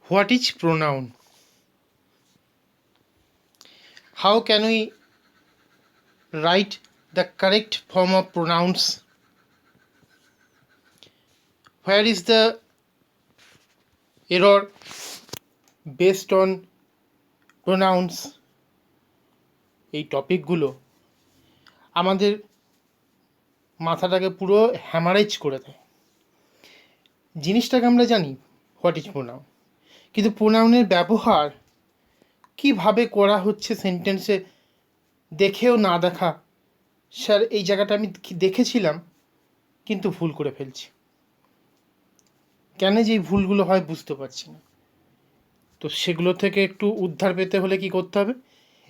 What is pronoun? How can we write the correct form of pronouns? Where is the error based on pronouns? এই টপিকগুলো আমাদের মাথাটাকে পুরো haemorrhage করে দেয়। জিনিসটাকে আমরা জানি হোয়াট ইজ প্রোনাউন, কিন্তু প্রোনাউনের ব্যবহার কিভাবে করা হচ্ছে সেন্টেন্সে দেখেও না দেখা। স্যার এই জায়গাটা আমি দেখেছিলাম কিন্তু ভুল করে ফেলছি, কেন যে এই ভুলগুলো হয় বুঝতে পারছি না। তো সেগুলো থেকে একটু উদ্ধার পেতে হলে কি করতে হবে?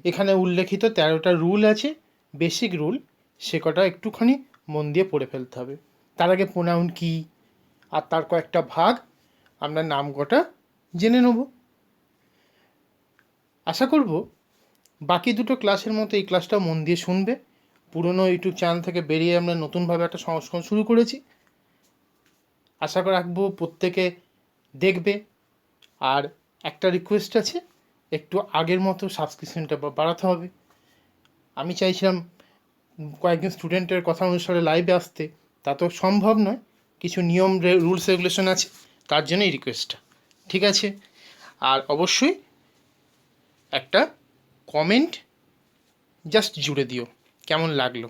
এখানে উল্লেখিত 13টা রুল আছে, বেসিক রুল, সে কটা একটুখানি মন দিয়ে পড়ে ফেলতে হবে। তার আগে প্রোনাউন কী আর তার কয়েকটা ভাগ আমরা নাম কটা জেনে নেব। আশা করব বাকি দুটো ক্লাসের মতো এই ক্লাসটাও মন দিয়ে শুনবে। পুরনো ইউটিউব চ্যানেল থেকে বেরিয়ে আমরা নতুনভাবে একটা সংস্করণ শুরু করেছি। আশা রাখবো প্রত্যেকে দেখবে। আর একটা রিকোয়েস্ট আছে, একটু আগের মতো সাবস্ক্রিপশনটা বাড়াতে হবে। আমি চাইছিলাম কয়েকজন স্টুডেন্টের কথা অনুসারে লাইভে আসতে, তা তো সম্ভব নয়, কিছু নিয়ম রুলস রেগুলেশন আছে, তার জন্য এই রিকোয়েস্টটা। ঠিক আছে? আর অবশ্যই একটা কমেন্ট জাস্ট জুড়ে দিও কেমন লাগলো।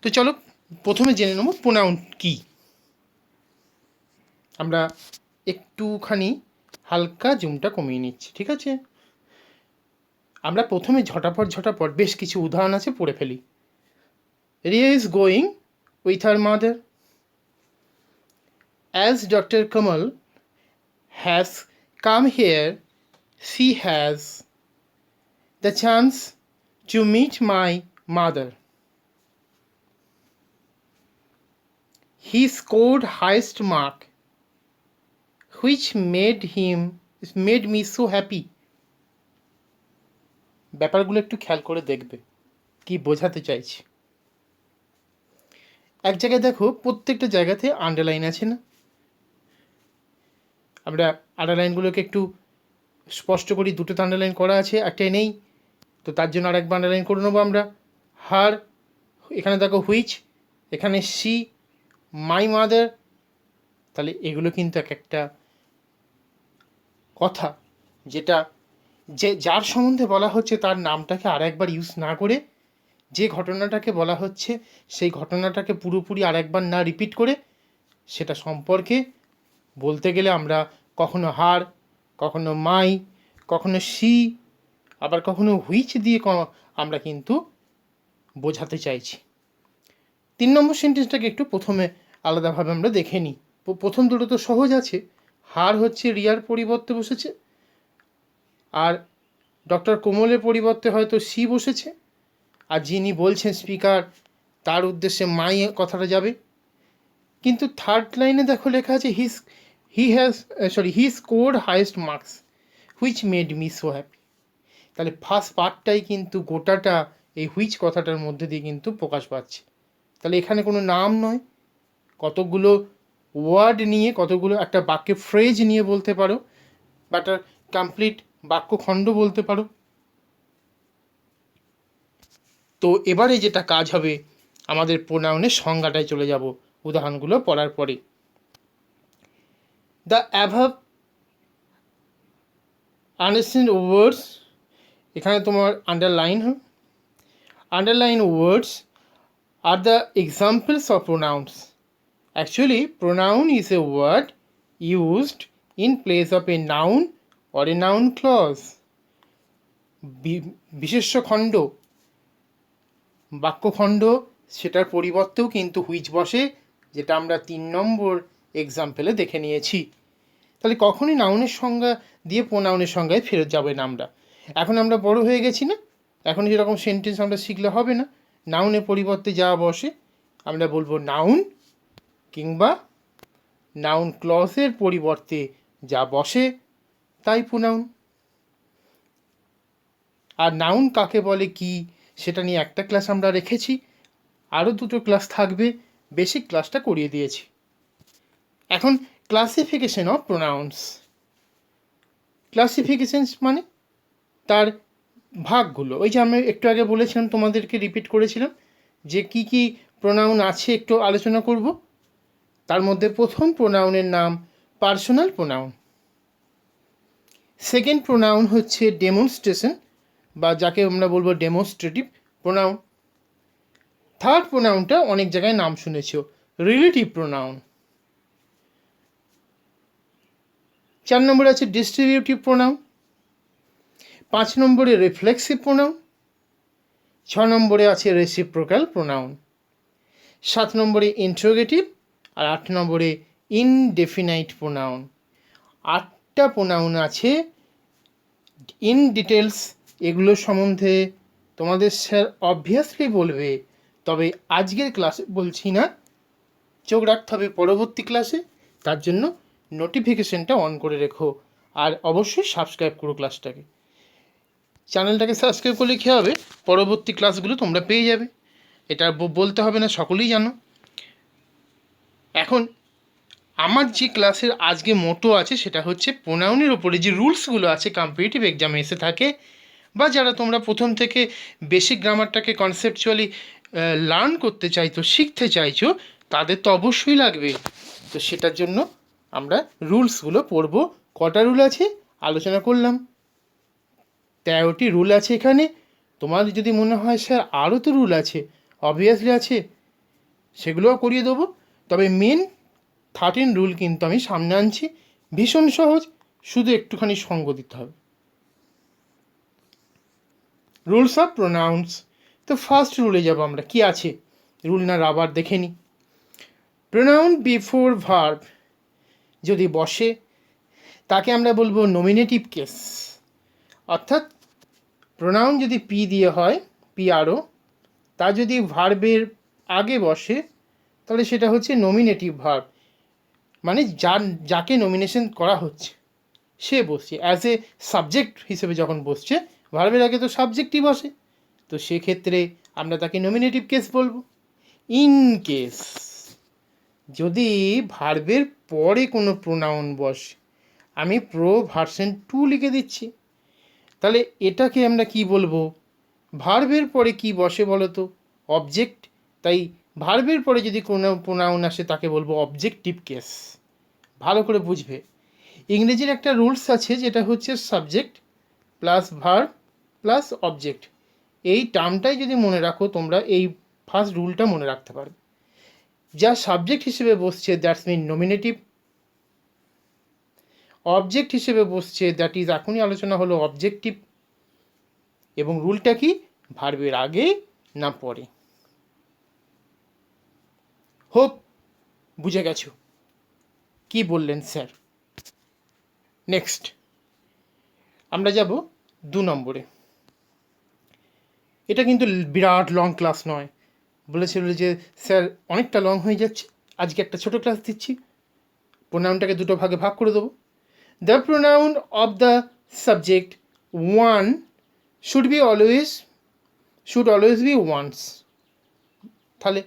তো চলো প্রথমে জেনে নেব প্রোনাউন কী। আমরা একটুখানি হালকা জুমটা কমিয়ে নিচ্ছি, ঠিক আছে? আমরা প্রথমে ঝটাপট বেশ কিছু উদাহরণ আছে পড়ে ফেলি। Riya is going with her mother. As doctor Kamal has come here, she has the chance to meet my mother. He scored highest mark, which made me so happy. ব্যাপারগুলো একটু খেয়াল করে দেখবে কি বোঝাতে চাইছি। এক জায়গায় দেখো, প্রত্যেকটা জায়গাতে আন্ডারলাইন আছে না? আমরা আন্ডারলাইনগুলোকে একটু স্পষ্ট করি। দুটোতে আন্ডারলাইন করা আছে, একটাই নেই, তো তার জন্য আরেকবার আন্ডারলাইন করে নেবো আমরা। হার, এখানে দেখো হুইচ, এখানে সি, মাই মাদার। তাহলে এগুলো কিন্তু এক একটা কথা, যেটা যার সম্বন্ধে বলা হচ্ছে তার নামটাকে আর একবার ইউজ না করে, যে ঘটনাটাকে বলা হচ্ছে সেই ঘটনাটাকে পুরোপুরি আর একবার না রিপিট করে, সেটা সম্পর্কে বলতে গেলে আমরা কখনো হার, কখনো মাই, কখনো সি, আবার কখনো হুইচ দিয়ে আমরা কিন্তু বোঝাতে চাইছি। 3 নম্বর সেন্টেন্সটাকে একটু প্রথমে আলাদাভাবে আমরা দেখে নিই। প্রথম দুটো তো সহজ আছে। হার হচ্ছে রিয়ার পরিবর্তে বসেছে, আর ডক্টর কোমলের পরিবর্তে হয়তো সি বসেছে, আর যিনি বলছেন স্পিকার তার উদ্দেশ্যে মাই কথাটা যাবে। কিন্তু থার্ড লাইনে দেখো লেখা আছে he scored highest marks which made me so happy. তাহলে ফার্স্ট পার্টটাই কিন্তু গোটাটা এই হুইচ কথাটার মধ্যে দিয়ে কিন্তু প্রকাশ পাচ্ছে। তাহলে এখানে কোনো নাম নয়, কতগুলো ওয়ার্ড নিয়ে, কতগুলো একটা বাক্যে ফ্রেজ নিয়ে বলতে পারো, বা একটা কমপ্লিট বাক্যখণ্ড বলতে পারো। তো এবারে যেটা কাজ হবে, আমাদের প্রোনাউনের সংজ্ঞাটায় চলে যাব উদাহরণগুলো পড়ার পরে। দ্য অ্যাভাব আন্ডারস্ট্যান্ড ওয়ার্ডস, এখানে তোমার underline words are the examples of pronouns. Actually, pronoun is a word used in place of a noun or a noun clause. বিশেষ্য খণ্ড, বাক্যখণ্ড, সেটার পরিবর্তেও কিন্তু হুইচ বসে, যেটা আমরা 3 নম্বর এক্সাম্পলে দেখে নিয়েছি। তাহলে কখনই নাউনের সংজ্ঞা দিয়ে প্রোনাউনের সংজ্ঞায় ফেরত যাবে না আমরা। এখন আমরা বড় হয়ে গেছি না, এখন যেরকম সেন্টেন্স আমরা শিখলে হবে না। নাউনের পরিবর্তে যা বসে আমরা বলবো নাউন, কিংবা নাউন ক্লজের পরিবর্তে যা বসে তাই প্রোনাউন। আর নাউন কাকে বলে কি সেটা নিয়ে একটা ক্লাস আমরা রেখেছি, আরও 2টো ক্লাস থাকবে, বেসিক ক্লাসটা করিয়ে দিয়েছি। এখন ক্লাসিফিকেশন অফ প্রোনাউন্স। ক্লাসিফিকেশনস মানে তার ভাগগুলো, ওই যে আমি একটু আগে বলেছিলাম, তোমাদেরকে রিপিট করেছিলাম যে কি কি প্রোনাউন আছে একটু আলোচনা করব। তার মধ্যে প্রথম প্রোনাউনের নাম পার্সোনাল প্রোনাউন, সেকেন্ড প্রোনাউন হচ্ছে ডেমনস্ট্রেশন বা যাকে আমরা বলবো ডেমনস্ট্রেটিভ প্রোনাউন, থার্ড প্রোনাউনটা অনেক জায়গায় নাম শুনেছ, রিলেটিভ প্রোনাউন, 4 নম্বরে আছে ডিস্ট্রিবিউটিভ প্রোনাউন, 5 নম্বরে রিফ্লেক্সিভ প্রোনাউন, 6 নম্বরে আছে রেসিপ্রোকাল প্রোনাউন, 7 নম্বরে ইন্ট্রোগেটিভ, আর 8 নম্বরে ইনডেফিনাইট প্রোনাউন। 8টা প্রোনাউন আছে। ইন ডিটেলস এগুলো সম্বন্ধে তোমাদের স্যার অবভিয়াসলি বলবে, তবে আজকের ক্লাসে বলছি না, চোখ রাখতে হবে পরবর্তী ক্লাসে। তার জন্য নোটিফিকেশনটা অন করে রেখো, আর অবশ্যই সাবস্ক্রাইব করো ক্লাসটাকে। চ্যানেলটাকে সাবস্ক্রাইব করলে কী হবে, পরবর্তী ক্লাসগুলো তোমরা পেয়ে যাবে, এটা বলতে হবে না, সকলেই জানো। এখন আমার যে ক্লাসের আজকে মোটো আছে সেটা হচ্ছে প্রোনাউনের ওপরে যে রুলসগুলো আছে কম্পিটিটিভ এক্সামে এসে থাকে, বা যারা তোমরা প্রথম থেকে বেসিক গ্রামারটাকে কনসেপচুয়ালি লার্ন করতে চাইছো, শিখতে চাইছো, তাদের তো অবশ্যই লাগবে। তো সেটার জন্য আমরা রুলসগুলো পড়ব। কটা রুল আছে আলোচনা করলাম, 13টি রুল আছে এখানে। তোমার যদি মনে হয় স্যার আরও তো রুল আছে, অবভিয়াসলি আছে, সেগুলোও করিয়ে দেবো। তবে মেন 13 রুল কিন্তু আমি সামনে আনছি, ভীষণ সহজ, শুধু একটুখানি সঙ্গ দিতে হবে। Rules of pronouns. তো ফার্স্ট রুলে যাব আমরা, কি আছে রুল না আবার দেখে নিই। প্রোনাউন বিফোর ভার্ব যদি বসে তাকে আমরা বলবো নমিনেটিভ কেস, অর্থাৎ প্রোনাউন যদি পি দিয়ে হয়, পি আরও, তা যদি ভার্বের আগে বসে তাহলে সেটা হচ্ছে নমিনেটিভ ভার্ব, মানে যাকে নমিনেশন করা হচ্ছে সে বসছে অ্যাজ এ সাবজেক্ট হিসেবে, যখন বসছে ভার্বের আগে তো সাবজেক্টই বসে, তো সেক্ষেত্রে আমরা তাকে নমিনেটিভ কেস বলবো। ইন কেস যদি ভার্বের পরে কোনো প্রোনাউন বসে, আমি প্রো ভার্সন 2 লিখে দিচ্ছি, তাহলে এটাকে আমরা কি বলবো, ভার্বের পরে কি বসে বলো তো, অবজেক্ট, তাই ভার্বের পরে যদি কোনো প্রোনাউন আসে তাকে বলবো অবজেক্টিভ কেস। ভালো করে বুঝবে, ইংরেজির একটা রুলস আছে যেটা হচ্ছে subject plus verb plus object, এই টার্মটাই যদি মনে রাখো তোমরা, এই ফার্স্ট রুলটা মনে রাখতে পারবে। যা সাবজেক্ট হিসেবে বসছে দ্যাটস মিন নমিনেটিভ, অবজেক্ট হিসেবে বসছে দ্যাট ইজ এখনই আলোচনা হলো অবজেক্টিভ, এবং রুলটা কি, ভার্বের আগে না পরে। হোপ বুঝে গেছো কি বললেন স্যার। নেক্সট আমরা যাব 2 নম্বরে। এটা কিন্তু বিরাট লং ক্লাস নয়, বলেছিল যে স্যার অনেকটা লং হয়ে যাচ্ছে, আজকে একটা ছোটো ক্লাস দিচ্ছি, প্রোনাউনটাকে 2টো ভাগে ভাগ করে দেবো। The pronoun of the subject one should always be one's. তাহলে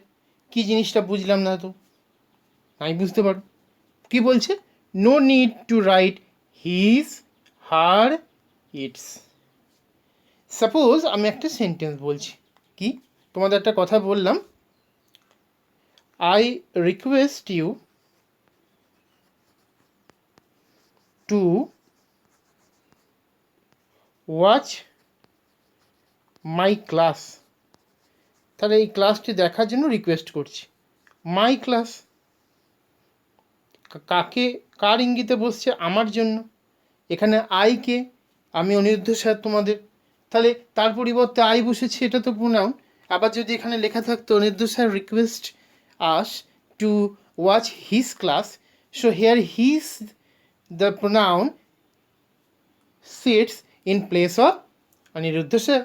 কি জিনিসটা বুঝলাম না তো, আমি বুঝতে পারো কি বলছে, no need to write his, her, its. Suppose আমি একটা সেন্টেন্স বলছি, কি তোমাদের একটা কথা বললাম, I request you to watch my class. তাহলে এই ক্লাসটি দেখার জন্য রিকোয়েস্ট করছি, মাই ক্লাস কার ইঙ্গিতে বসছে, আমার জন্য। এখানে আইকে আমি অনিরুদ্ধ স্যার তোমাদের, তাহলে তার পরিবর্তে আই বসেছে, এটা তো প্রোনাউন। আবার যদি এখানে লেখা থাকতো Aniruddha sir request us to watch his class, so here his the pronoun sits in place of Aniruddha sir.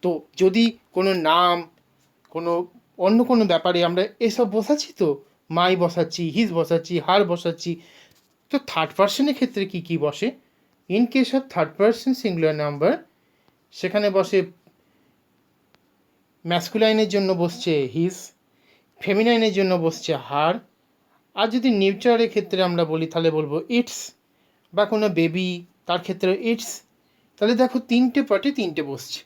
তো যদি কোনো নাম, কোনো অন্য কোনো ব্যাপারে আমরা এসব বসাচ্ছি, তো মাই বসাচ্ছি, হিজ বসাচ্ছি, হার বসাচ্ছি, তো থার্ড পার্সনের ক্ষেত্রে কি কি বসে, in case of third person singular number সেখানে বসে ম্যাসকুলাইনের জন্য বসছে হিজ, ফেমিনাইনের জন্য বসছে হার, আর যদি নিউট্রালের ক্ষেত্রে আমরা বলি তাহলে বলবো ইটস, বা কোনো বেবি তার ক্ষেত্রে ইটস। তাহলে দেখো তিনটে পার্টে তিনটে বসছে,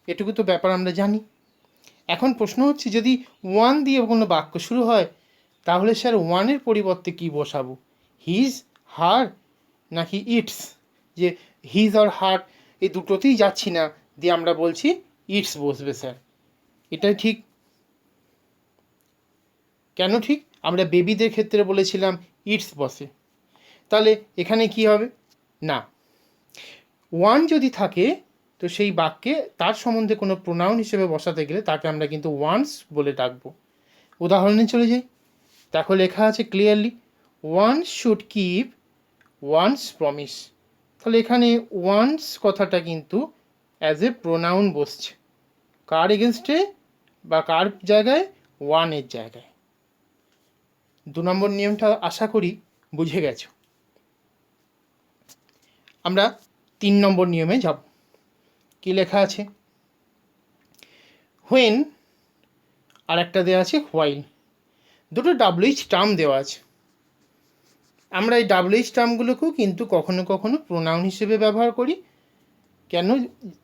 এটুকু তো ব্যাপার আমরা জানি। এখন প্রশ্ন হচ্ছে যদি ওয়ান দিয়ে কোনো বাক্য শুরু হয় তাহলে স্যার ওয়ানের পরিবর্তে কি বসাবো, হিজ, হার নাকি ইটস? যে হিজ আর হার এই দুটোতেই যাচ্ছি না, দিয়ে আমরা বলছি ইটস বসবে স্যার, এটাই ঠিক। কেন ঠিক? আমরা বেবিদের ক্ষেত্রে বলেছিলাম ইটস বসে, তাহলে এখানে কি হবে না, ওয়ান যদি থাকে তো সেই বাক্যে তার সম্বন্ধে কোনো প্রোনাউন হিসেবে বসাতে গেলে তাকে আমরা কিন্তু ওয়ান্স বলে ডাকবো। উদাহরণে চলে যাই, দেখো লেখা আছে clearly, one should keep one's promise. তাহলে এখানে ওয়ান্স কথাটা কিন্তু অ্যাজ এ প্রোনাউন বসছে, কার এগেনস্টে বা কার জায়গায়, ওয়ানের জায়গায়। 2 নম্বর নিয়মটা আশা করি বুঝে গেছো। আমরা 3 নম্বর নিয়মে যাব। কি লেখা আছে, হোয়েন আর একটা দেওয়া আছে হোয়াইল, দুটো ডাব্লিউএইচ টার্ম দেওয়া আছে। আমরা এই ডাব্লিউএইচ টার্মগুলোকেও কিন্তু কখনো কখনো প্রোনাউন হিসেবে ব্যবহার করি। কেন?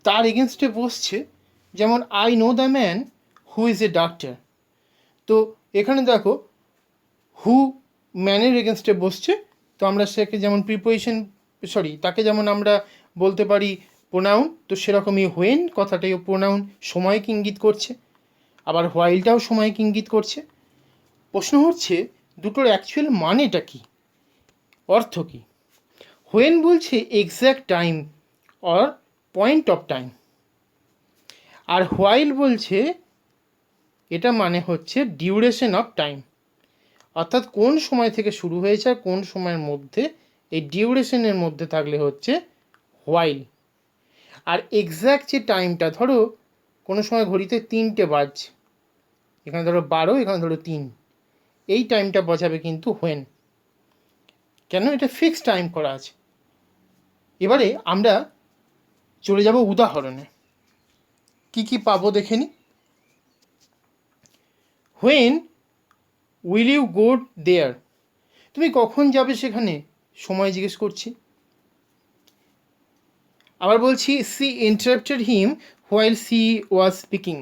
তার এগেনস্টে বসছে, যেমন I know the man who is a doctor. তো এখানে দেখো হু ম্যানের এগেনস্টে বসছে, তো আমরা সেকে যেমন প্রিপোজিশন তাকে যেমন আমরা বলতে পারি প্রোনাউন, তো সেরকমই হোয়েন কথাটাই প্রোনাউন, সময়কে ইঙ্গিত করছে, আবার হোয়াইলটাও সময়কে ইঙ্গিত করছে। প্রশ্ন হচ্ছে দুটোর অ্যাকচুয়াল মানেটা কি, অর্থ কী? হোয়েন বলছে exact time or point of time, আর হোয়াইল বলছে এটা মানে হচ্ছে ডিউরেশন অফ টাইম, অর্থাৎ কোন সময় থেকে শুরু হয়েছে আর কোন সময়ের মধ্যে, এই ডিউরেশনের মধ্যে থাকলে হচ্ছে হোয়াইল। আর এক্স্যাক্ট যে টাইমটা, ধরো কোনো সময় ঘড়িতে 3টে বাজছে, এখানে ধরো 12, এখানে ধরো 3, এই টাইমটা বোঝাবে কিন্তু হোয়েন। কেন? এটা ফিক্সড টাইম করা আছে। এবারে আমরা চলে যাব উদাহরণে, কি কি পাবো দেখে নি। When will you go there, তুমি কখন যাবে সেখানে, সময় জিজ্ঞেস করছি। আবার বলছি she interrupted him while she was speaking,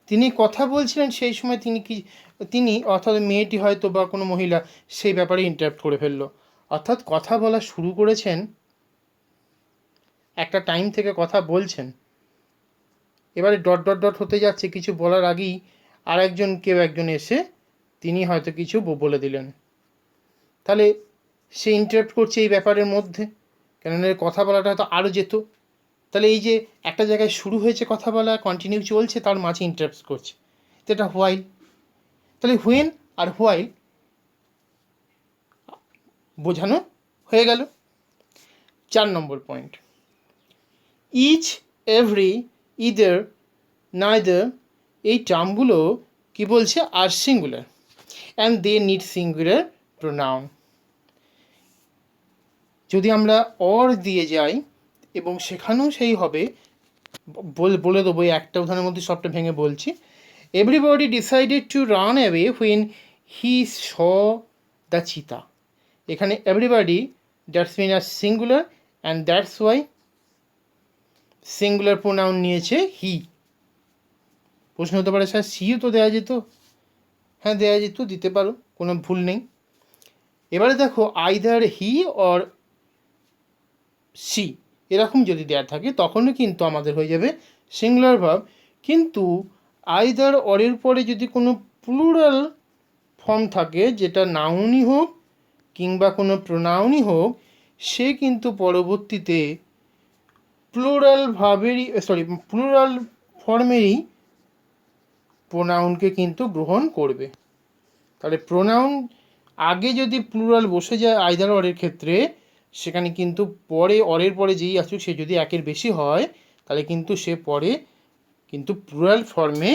তিনি কথা বলছিলেন সেই সময় তিনি অর্থাৎ মেয়েটি হয়তো বা কোনো মহিলা সেই ব্যাপারে ইন্টারাপ্ট করে ফেললো, অর্থাৎ কথা বলা শুরু করেছেন একটা টাইম থেকে কথা বলছেন, এবারে ডট ডট ডট হতে যাচ্ছে, কিছু বলার আগেই কেউ একজন এসে তিনি হয়তো কিছু বলে দিলেন, তাহলে সে ইন্টারাপ্ট করছে এই ব্যাপারের মধ্যে, কেননা কথা বলাটা হয়তো আরও যেত, তাহলে এই যে একটা জায়গায় শুরু হয়েছে কথা বলা, কন্টিনিউ চলছে, তার মাঝে ইন্টারাপ্ট করছে, তো এটা হোয়াইল। তাহলে হোয়েন আর হোয়াইল বোঝানো হয়ে গেল। 4 নম্বর point, each, every, either, neither, এই টার্মগুলো কি বলছে আর singular, and they need singular pronoun. যদি আমরা অর দিয়ে যাই এবং সেখানেও সেই হবে, বলে দেবো একটা উদাহরণের মধ্যে সবটা ভেঙে বলছি। Everybody decided to run away when he saw the cheetah, এখানে everybody that's mean are singular, and that's why singular pronoun নিয়েছে হি। প্রশ্ন হতে পারে স্যার সিও তো দেওয়া যেত, হ্যাঁ দেওয়া যেত, দিতে পারো, কোনো ভুল নেই। এবারে দেখো আইদার হি অর সি এরকম যদি দেওয়া থাকে তখনও কিন্তু আমাদের হয়ে যাবে সিঙ্গুলার ভার্ব, কিন্তু আইদার অরের পরে যদি কোনো প্লুরাল ফর্ম থাকে, যেটা নাউনই হোক কিংবা কোনো প্রোনাউনই হোক, সে কিন্তু পরবর্তীতে প্লুরাল ফর্মেরই প্রোনাউনকে কিন্তু গ্রহণ করবে। তাহলে প্রোনাউন আগে যদি প্লুরাল বসে যায় আইদার অরের ক্ষেত্রে, সেখানে কিন্তু পরে অরের পরে যেই আসুক সে যদি একের বেশি হয়, তাহলে কিন্তু সে পরে কিন্তু প্লুরাল ফর্মে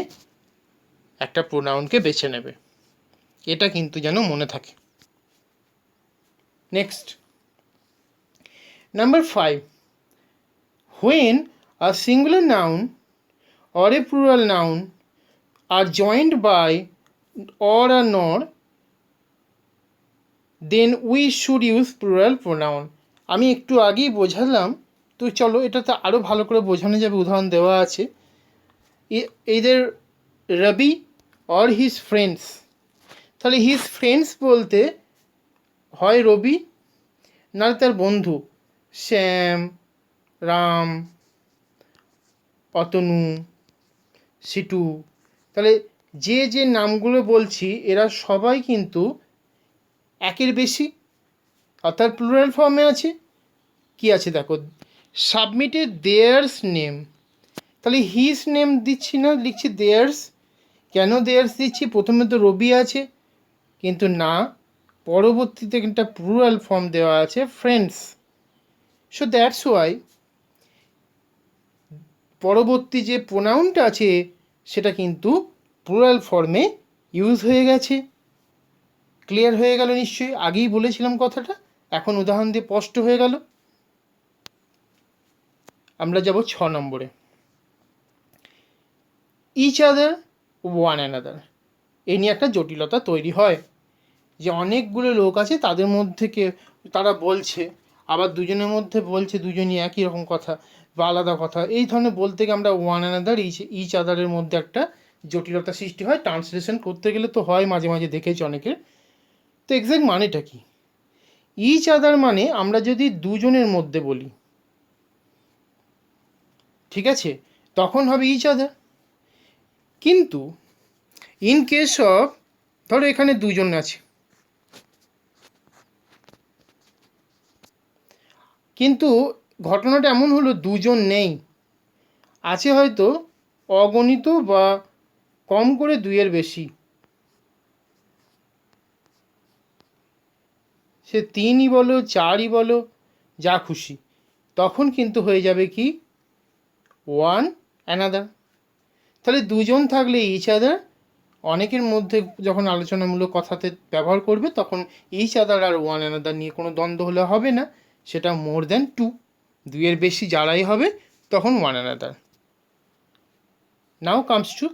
একটা প্রোনাউনকে বেছে নেবে, এটা কিন্তু যেন মনে থাকে। Next, number 5, when a singular noun or a plural noun are joined by or a nor, then we should use plural pronoun. আমি একটু আগেই বোঝালাম, তো চলো এটাতে আরও ভালো করে বোঝানো যাবে, উদাহরণ দেওয়া আছে। এদের রবি অর হিজ ফ্রেন্ডস, তাহলে হিজ ফ্রেন্ডস বলতে হয় রবি, নাহলে তার বন্ধু শ্যাম, রাম, অতনু, সিটু। তাহলে যে যে নামগুলো বলছি এরা সবাই কিন্তু একের বেশি, অর্থাৎ প্লুরাল ফর্মে আছে। কি আছে দেখো, সাবমিটেড দেয়ার্স নেম, তাহলে হিজ নেম দিচ্ছি না, লিখছি দেয়ার্স। কেন দেয়ার্স দিচ্ছি? প্রথমে তো রবি আছে, কিন্তু না, পরবর্তীতে একটা প্লুরাল ফর্ম দেওয়া আছে ফ্রেন্ডস। সো দ্যাটস ওয়াই পরবর্তী যে প্রোনাউনটা আছে সেটা কিন্তু প্লুরাল ফর্মে ইউজ হয়ে গেছে। ক্লিয়ার হয়ে গেল নিশ্চয়ই? আগেই বলেছিলাম কথাটা, এখন উদাহরণ দিয়ে স্পষ্ট হয়ে গেল। আমরা যাব 6 নম্বরে, ইচ আদার ওয়ান অ্যানাদার। এই নিয়ে একটা জটিলতা তৈরি হয় যে অনেকগুলো লোক আছে, তাদের মধ্যে তারা বলছে, আবার দুজনের মধ্যে বলছে দুজনই একই রকম কথা বা আলাদা কথা। এই ধরনের বলতে গিয়ে আমরা ওয়ান অ্যানাদার, ইচ আদারের মধ্যে একটা জটিলতা সৃষ্টি হয়। ট্রান্সলেশন করতে গেলে তো হয়, মাঝে মাঝে দেখেছি অনেকের। তো এক্স্যাক্ট মানেটা কি? ইচ আদার মানে আমরা যদি দুজনের মধ্যে বলি, ঠিক আছে, তখন হবে ইচ আদার। কিন্তু ইন কেস অফ, ধরো এখানে দুজন আছে, কিন্তু ঘটনাটা এমন হলো দুজন নেই, আছে হয়তো অগণিত বা কম করে দুইয়ের বেশি, সে তিনই বলো চারই বলো যা খুশি, তখন কিন্তু হয়ে যাবে কি ওয়ান অ্যানাদার। তাহলে দুজন থাকলে ইচ আদার, অনেকের মধ্যে যখন আলোচনামূলক কথাতে ব্যবহার করবে তখন ইচ আদার আর ওয়ান অ্যানাদার নিয়ে কোনো দ্বন্দ্ব হলে হবে না, সেটা মোর দ্যান টু, দুইয়ের বেশি যারাই হবে তখন one another. Now comes to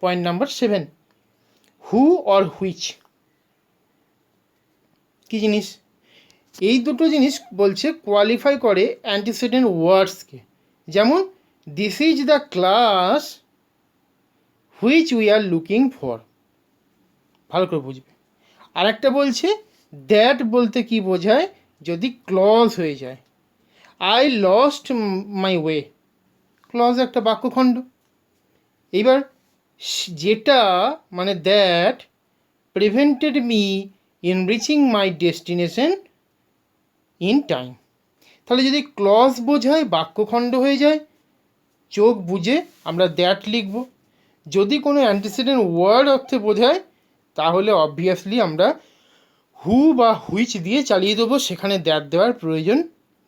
point number 7, who or which. কী জিনিস? এই দুটো জিনিস বলছে কোয়ালিফাই করে অ্যান্টিসিডেন্ট ওয়ার্ডসকে, যেমন this is the class which we are looking for, ভালো করে বুঝবে। আর একটা বলছে দ্যাট বলতে কি বোঝায় যদি ক্লজ হয়ে যায়, I lost my way, clause একটা বাক্যখণ্ড। এইবার যেটা মানে that prevented me in reaching my destination in time, তাহলে যদি ক্লজ বোঝায় বাক্যখণ্ড হয়ে যায়, চোখ বুঝে আমরা দ্যাট লিখব। যদি কোনো অ্যান্টিসিডেন্ট ওয়ার্ড অর্থে বোঝায় তাহলে অবভিয়াসলি আমরা হু বা হুইচ দিয়ে চালিয়ে দেবো, সেখানে দ্যাট দেওয়ার প্রয়োজন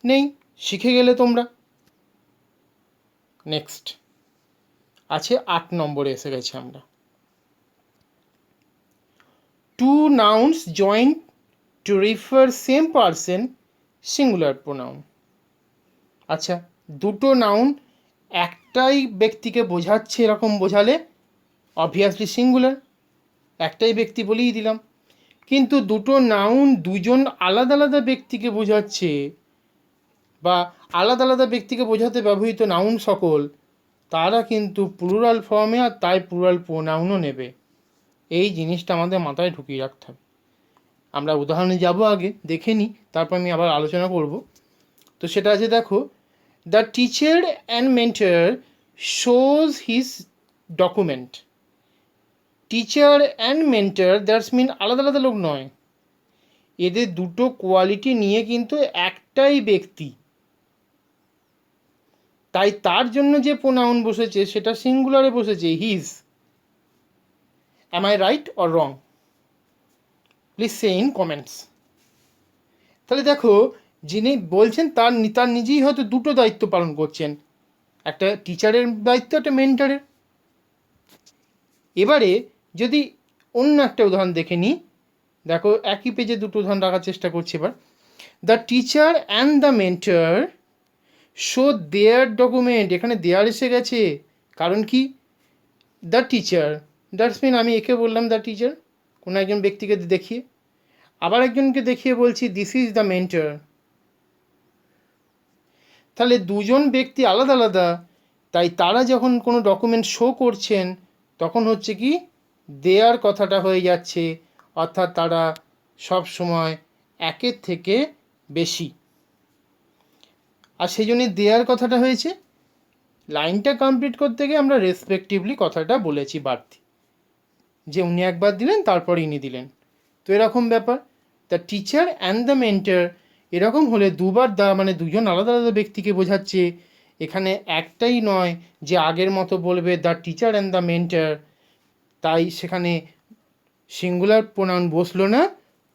নেই। শিখে গেলে তোমরা। নেক্সট আছে 8 নম্বরে এসে গেছে আমরা, two nouns join to refer same person singular pronoun. আচ্ছা, দুটো নাউন একটাই ব্যক্তিকে বোঝাচ্ছে এরকম বোঝালে অবভিয়াসলি সিঙ্গুলার, একটাই ব্যক্তি বলেই দিলাম। কিন্তু দুটো নাউন দুজন আলাদা আলাদা ব্যক্তিকে বোঝাচ্ছে বা আলাদা আলাদা ব্যক্তিকে বোঝাতে ব্যবহৃত নাউন সকল, তারা কিন্তু প্লুরাল ফর্মে, আর তাই প্লুরাল প্রোনাউনও নেবে। এই জিনিসটা আমাদের মাথায় ঢুকিয়ে রাখতে হবে। আমরা উদাহরণে যাব, আগে দেখে নিই, তারপর আমি আবার আলোচনা করব। তো সেটা আছে দেখো, the teacher and mentor shows his document. Teacher and mentor that's mean আলাদা আলাদা লোক নয়, এদের দুটো কোয়ালিটি নিয়ে কিন্তু একটাই ব্যক্তি, তাই তার জন্য যে প্রোনাউন বসেছে সেটা সিঙ্গুলারে বসেছে, his. Am I right or wrong? Please say in comments. তাহলে দেখো, যিনি বলছেন তার নিজেই হয়তো দুটো দায়িত্ব পালন করছেন, একটা টিচারের দায়িত্ব, একটা মেন্টরের। এবারে যদি অন্য একটা উদাহরণ দেখে নিই, দেখো একই পেজে দুটো উদাহরণ রাখার চেষ্টা করছি এবার। The teacher and the mentor show there document, এখানে দেয়ার এসে গেছে, কারণ কি? দ্য টিচার, দ্যাটস মিন আমি একে বললাম দ্য টিচার কোনো একজন ব্যক্তিকে দেখিয়ে, আবার একজনকে দেখিয়ে বলছি দিস ইজ দ্য মেন্টর, তাহলে দুজন ব্যক্তি আলাদা আলাদা, তাই তারা যখন কোনো ডকুমেন্ট শো করছেন তখন হচ্ছে কি দেয়ার কথাটা হয়ে যাচ্ছে, অর্থাৎ তারা সব সময় একের থেকে বেশি। আর সেই জন্যই দেয়ার কথাটা হয়েছে। লাইনটা কমপ্লিট করতে গিয়ে আমরা রেসপেক্টিভলি কথাটা বলেছি বাড়তি, যে উনি একবার দিলেন তারপর ইনি দিলেন। তো এরকম ব্যাপার। The teacher and the mentor এরকম হলে দুবার দা মানে দুজন আলাদা আলাদা ব্যক্তিকে বোঝাচ্ছে। এখানে একটাই নয় যে আগের মতো বলবে the teacher and the mentor, তাই সেখানে সিঙ্গুলার প্রোনাউন বসলো না,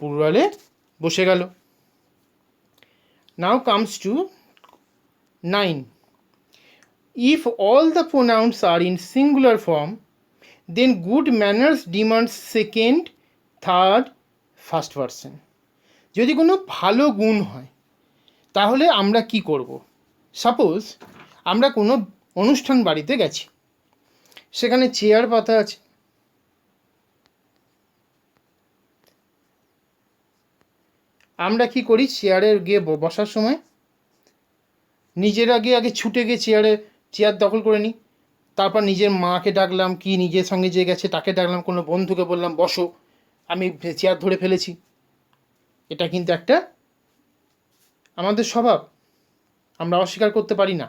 প্লুরালে বসে গেল। নাও comes two 9. If all the pronouns are in singular form, then good manners demands second, third, first person. যদি কোনো ভালো গুণ হয় তাহলে আমরা কি করব? সাপোজ আমরা কোনো অনুষ্ঠান বাড়িতে গেছি, সেখানে চেয়ার পাতা আছে, আমরা কি করি? চেয়ারে গিয়ে বসার সময় নিজেরা গিয়ে আগে ছুটে গিয়ে চেয়ার দখল করে নিই, তারপর নিজের মাকে ডাকলাম, কি নিজের সঙ্গে যে গেছে তাকে ডাকলাম, কোনো বন্ধুকে বললাম বসো, আমি চেয়ার ধরে ফেলেছি। এটা কিন্তু একটা আমাদের স্বভাব, আমরা অস্বীকার করতে পারি না।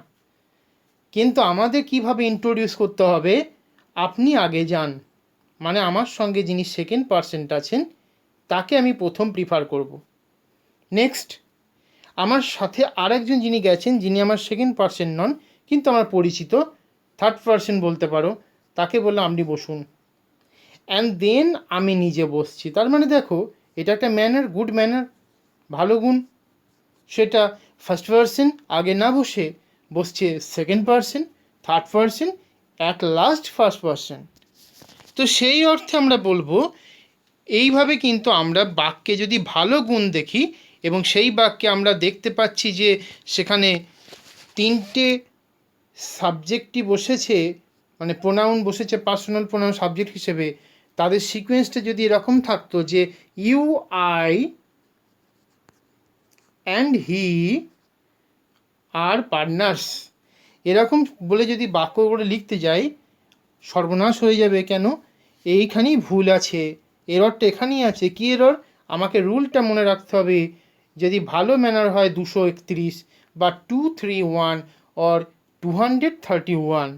কিন্তু আমাদের কিভাবে ইন্ট্রোডিউস করতে হবে, আপনি আগে যান, মানে আমার সঙ্গে যিনি সেকেন্ড পার্সেন্ট আছেন তাকে আমি প্রথম প্রিফার করব। নেক্সট, আমার সাথে আরেকজন যিনি গেছেন, যিনি আমার সেকেন্ড পার্সেন্ট নন কিন্তু আমার পরিচিত, থার্ড পার্সন বলতে পারো, তাকে বললাম আপনি বসুন, অ্যান্ড দেন আমি নিজে বসছি। তার মানে দেখো এটা একটা ম্যানার, গুড ম্যানার, ভালো গুণ। সেটা ফার্স্ট পার্সন আগে না বসে বসছে second person, third person, at last first person. তো সেই অর্থে আমরা বলবো এইভাবে কিন্তু আমরা বাক্যে যদি ভালো গুণ দেখি এবং সেই বাক্যে আমরা দেখতে পাচ্ছি যে সেখানে তিনটে সাবজেক্টই বসেছে, মানে প্রোনাউন বসেছে পার্সোনাল প্রোনাউন সাবজেক্ট হিসেবে, তাদের সিকোয়েন্সটা যদি এরকম থাকতো যে you, I and he are partners, এরকম বলে যদি বাক্য করে লিখতে যাই, সর্বনাশ হয়ে যাবে। কেন? এইখানেই ভুল আছে, এররটা এখানেই আছে। কী এরর? আমাকে রুলটা মনে রাখতে হবে। যদি ভালো ম্যানার হয় 231 বা 231 অর 231,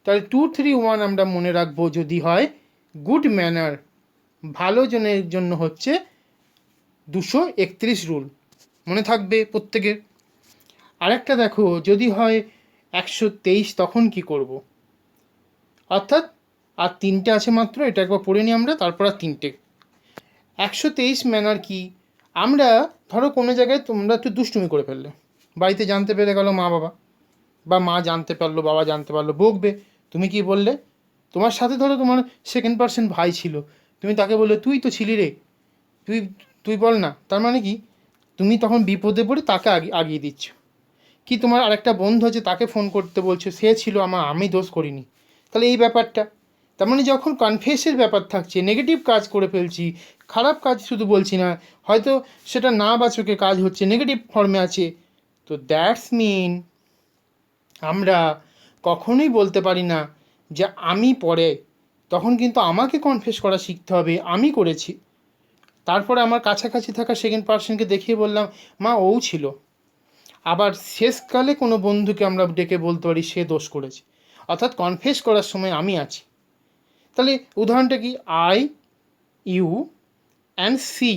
তাহলে 231 আমরা মনে রাখবো যদি হয় গুড ম্যানার, ভালো জনের জন্য হচ্ছে 231 রুল, মনে থাকবে প্রত্যেকের। আরেকটা দেখো, যদি হয় 123 তখন কি করব? অর্থাৎ আর তিনটে আছে মাত্র, এটা একবার পড়ে নিই আমরা, তারপর আর তিনটে। 123 ম্যানার কি? আমরা ধরো কোনো জায়গায় তোমরা একটু দুষ্টুমি করে ফেললে, বাড়িতে জানতে পেরে গেল মা বাবা, বা মা জানতে পারলো, বাবা জানতে পারলো, বকবে। তুমি কি বললে? তোমার সাথে ধরো তোমার সেকেন্ড পার্সন ভাই ছিল, তুমি তাকে বললে তুই তো ছিলি রে, তুই তুই বল না। তার মানে কি? তুমি তখন বিপদে পড়ে তাকে আগিয়ে দিচ্ছ। কি তোমার আরেকটা বন্ধু আছে, তাকে ফোন করতে বলছো, সে ছিল, আমি দোষ করিনি। তাহলে এই ব্যাপারটা, তার মানে যখন কনফেসের ব্যাপার থাকছে, নেগেটিভ কাজ করে ফেলছি, খারাপ কাজ শুধু বলছি না, হয়তো সেটা না বাচকে কাজ হচ্ছে, নেগেটিভ ফর্মে আছে, তো দ্যাটস মিন আমরা কখনোই বলতে পারি না যে আমি পরে। তখন কিন্তু আমাকে কনফেস করা শিখতে হবে, আমি করেছি। তারপরে আমার কাছাকাছি থাকা সেকেন্ড পার্সনকে দেখিয়ে বললাম মা ও ছিল। আবার শেষকালে কোনো বন্ধুকে আমরা ডেকে বলতে পারি সে দোষ করেছে, অর্থাৎ কনফেস করার সময় আমি আছি। তাহলে উদাহরণটা কি? I, you and she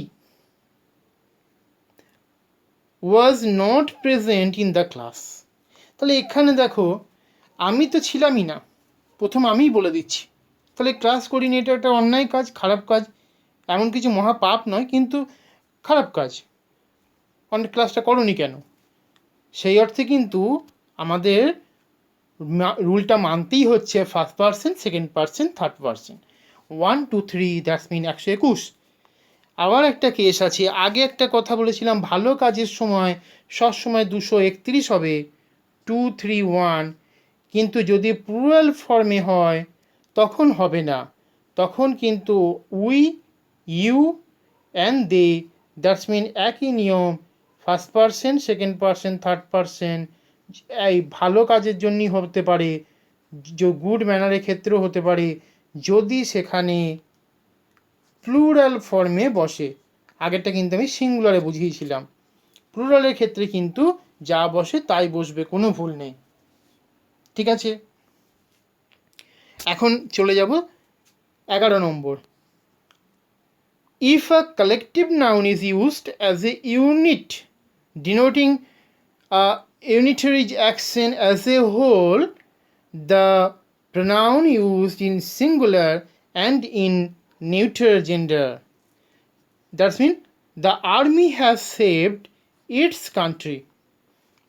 was not present in the class. তাহলে এখানে দেখো আমি তো ছিলামই না, প্রথম আমিই বলে দিচ্ছি। তাহলে ক্লাস করিনি, এটা একটা অন্যায় কাজ, খারাপ কাজ। এমন কিছু মহাপাপ নয়, কিন্তু খারাপ কাজ। অনেক ক্লাসটা করোনি কেন? সেই অর্থে কিন্তু আমাদের রুলটা মানতেই হচ্ছে first person, second person, third person. 1, 2, 3 that's mean 121। আবার একটা কেস আছে, আগে একটা কথা বলেছিলাম, ভালো কাজের সময় সবসময় 231 হবে, 2, 3, 1। কিন্তু যদি প্লুরাল ফর্মে হয় তখন হবে না, তখন কিন্তু we, you and they, that's mean একই নিয়ম, first person, second person, third person, এই ভালো কাজের জন্যই হতে পারে, গুড ম্যানারের ক্ষেত্রেও হতে পারে, যদি সেখানে প্লুরাল ফর্মে বসে। আগেরটা কিন্তু আমি সিঙ্গুলারে বুঝিয়েছিলাম, প্লুরালের ক্ষেত্রে কিন্তু যা বসে তাই বসবে, কোনো ভুল নেই। ঠিক আছে, এখন চলে যাব 11 নম্বর। If a collective noun is used as a unit denoting a unitary action as a whole, the pronoun used in singular and in neuter gender. That means the army has saved its country.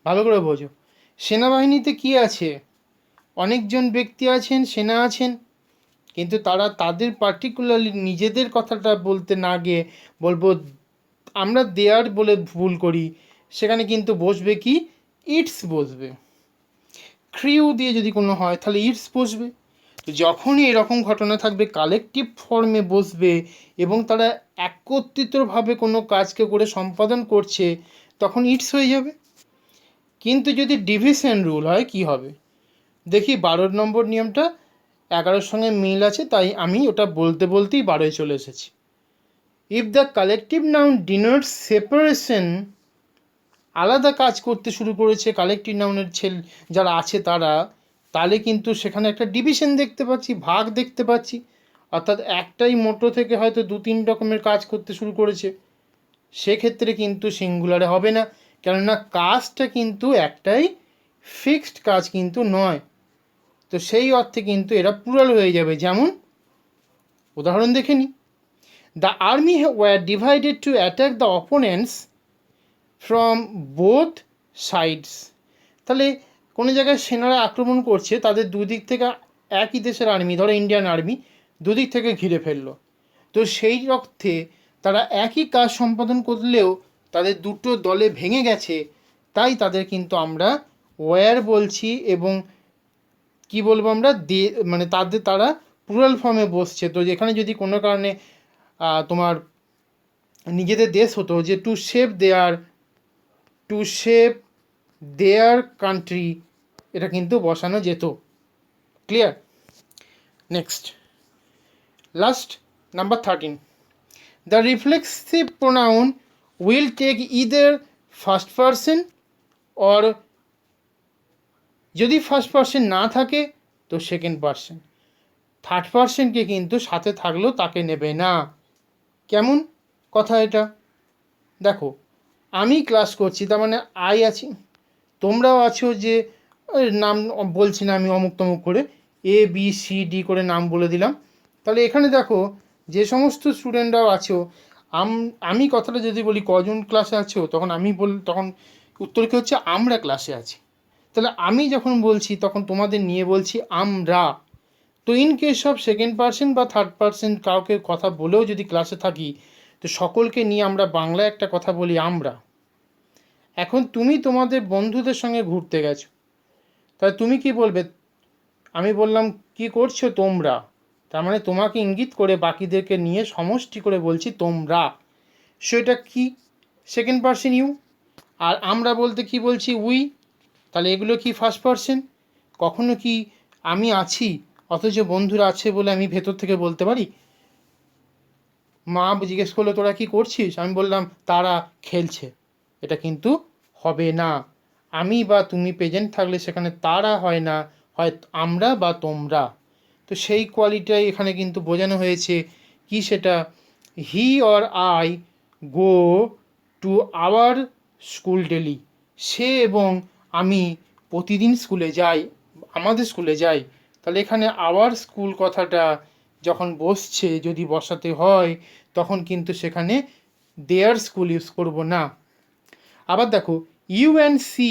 ভালো করে বোঝো, সেনাবাহিনীতে কি আছে? অনেকজন ব্যক্তি আছেন, সেনা আছেন, কিন্তু তারা তাদের পার্টিকুলারলি নিজেদের কথাটা বলতে না গিয়ে বলবো আমরা দেয়ার বলে ভুল করি, সেখানে কিন্তু বসবে কি? ইটস বসবে। ক্রিউ দিয়ে যদি কোনো হয় তাহলে ইটস বসবে। তো যখনই এরকম ঘটনা থাকবে কালেকটিভ ফর্মে বসবে এবং তারা একত্রিতভাবে কোনো কাজকে করে সম্পাদন করছে, তখন ইটস হয়ে যাবে। কিন্তু যদি ডিভিশন রুল হয় কি হবে? দেখি 12 নম্বর নিয়মটা 11-র সঙ্গে মিল আছে, তাই আমি ওটা বলতে বলতেই 12-এ চলে এসেছি। If the collective noun denotes separation, আলাদা কাজ করতে শুরু করেছে কালেকটিভ নাউনের যারা আছে তারা, তাহলে কিন্তু সেখানে একটা ডিভিশন দেখতে পাচ্ছি, ভাগ দেখতে পাচ্ছি। অর্থাৎ একটাই মোটো থেকে হয়তো 2-3 রকমের কাজ করতে শুরু করেছে, সেক্ষেত্রে কিন্তু সিঙ্গুলারে হবে না, কেননা কাজটা কিন্তু একটাই, ফিক্সড কাজ কিন্তু নয়। তো সেই অর্থে কিন্তু এরা প্লুরাল হয়ে যাবে। যেমন উদাহরণ দেখে নিই। The army were divided to attack the opponents from both sides. তাহলে কোনো জায়গায় সেনারা আক্রমণ করছে, তাদের দুদিক থেকে একই দেশের আর্মি, ধরো ইন্ডিয়ান আর্মি, দুদিক থেকে ঘিরে ফেললো। তো সেই অর্থে তারা একই কাজ সম্পাদন করলেও তাদের দুটো দলে ভেঙে গেছে, তাই তাদের কিন্তু আমরা ওয়ার বলছি। এবং কি বলবো আমরা, মানে তারা প্লুরাল ফর্মে বসছে। তো যেখানে যদি কোনো কারণে তোমার নিজেদের দেশ হতো যে টু শেপ দেয়ার কান্ট্রি, এটা কিন্তু বসানো যেত। Clear? Next, last number 13, the reflexive pronoun will take either first person or, যদি ফার্স্ট পারসন না থাকে তো সেকেন্ড পারসন, থার্ড পারসনকে কিন্তু সাথে থাকলেও তাকে নেবে না। কেমন কথা এটা? দেখো, আমি ক্লাস করছি, তার মানে আই আছি, তোমরাও আছো, যে নাম বলছি না আমি অমুক তমুক করে, ABCD করে নাম বলে দিলাম। তাহলে এখানে দেখো যে সমস্ত স্টুডেন্টরাও আছো, আমি কথাটা যদি বলি কজন ক্লাসে আছো, তখন তখন উত্তর কী হচ্ছে? আমরা ক্লাসে আছি। তাহলে আমি যখন বলছি তখন তোমাদের নিয়ে বলছি আমরা। তো in case of second person বা থার্ড পারসন কাউকে কথা বলেও যদি ক্লাসে থাকি, তো সকলকে নিয়ে আমরা বাংলায় একটা কথা বলি আমরা। এখন তুমি তোমাদের বন্ধুদের সঙ্গে ঘুরতে গেছো, তাহলে তুমি কি বলবে? আমি বললাম কি করছো তোমরা, তার মানে তোমাকে ইঙ্গিত করে বাকিদেরকে নিয়ে সমষ্টি করে বলছি তোমরা। সেটা কি? Second person you. আর আমরা বলতে কি বলছি? উই। তাহলে এগুলো কি ফার্স্ট পারসন? কখনো কি আমি আছি অথচ বন্ধুরা আছে বলে আমি ভেতর থেকে বলতে পারি? মা জিজ্ঞেস করলো তোরা কি করছিস, আমি বললাম তারা খেলছে, এটা কিন্তু হবে না। আমি বা তুমি প্রেজেন্ট থাকলে সেখানে তারা হয় না, হয় আমরা বা তোমরা। তো সেই কোয়ালিটিটাই এখানে কিন্তু বোঝানো হয়েছে। কি সেটা? He or I go to our school daily. সে এবং আমি প্রতিদিন স্কুলে যাই, আমাদের স্কুলে যাই। তাহলে এখানে আওয়ার স্কুল কথাটা যখন বসছে, যদি বসাতে হয়, তখন কিন্তু সেখানে দেয়ার স্কুল ইউজ করব না। আবার দেখো, you and she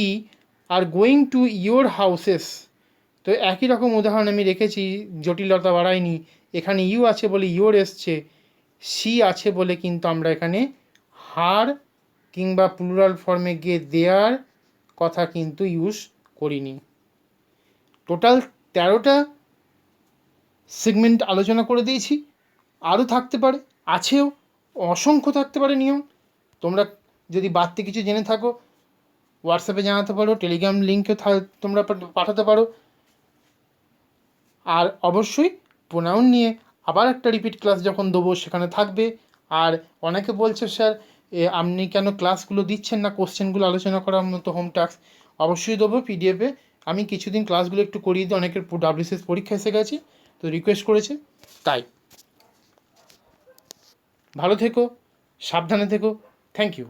are going to your houses. তো একই রকম উদাহরণ আমি রেখেছি, জটিলতা বাড়াইনি। এখানে ইউ আছে বলে ইয়োর এসছে, সি আছে বলে কিন্তু আমরা এখানে হার কিংবা প্লুরাল ফর্মে গিয়ে দেয়ার কথা কিন্তু ইউজ করিনি। টোটাল 13টা সেগমেন্ট আলোচনা করে দিয়েছি। আরও থাকতে পারে, আছেও, অসংখ্য থাকতে পারে নিয়ম। তোমরা যদি বাড়তি কিছু জেনে থাকো হোয়াটসঅ্যাপে জানাতে পারো, টেলিগ্রাম লিঙ্কে তোমরা পাঠাতে পারো। আর অবশ্যই প্রোনাউন নিয়ে আবার একটা রিপিট ক্লাস যখন দেবো সেখানে থাকবে। আর অনেকে বলছে স্যার আপনি কেন ক্লাসগুলো দিচ্ছেন না কোশ্চেনগুলো আলোচনা করার মতো হোম টাস্ক? অবশ্যই দেবো পিডিএফে। আমি কিছুদিন ক্লাসগুলো একটু করিয়ে দিই, অনেকের ডাব্লিউসিএস পরীক্ষা এসে গেছে তো রিকোয়েস্ট করেছে, তাই। ভালো থেকো, সাবধানে থেকো, থ্যাংক ইউ।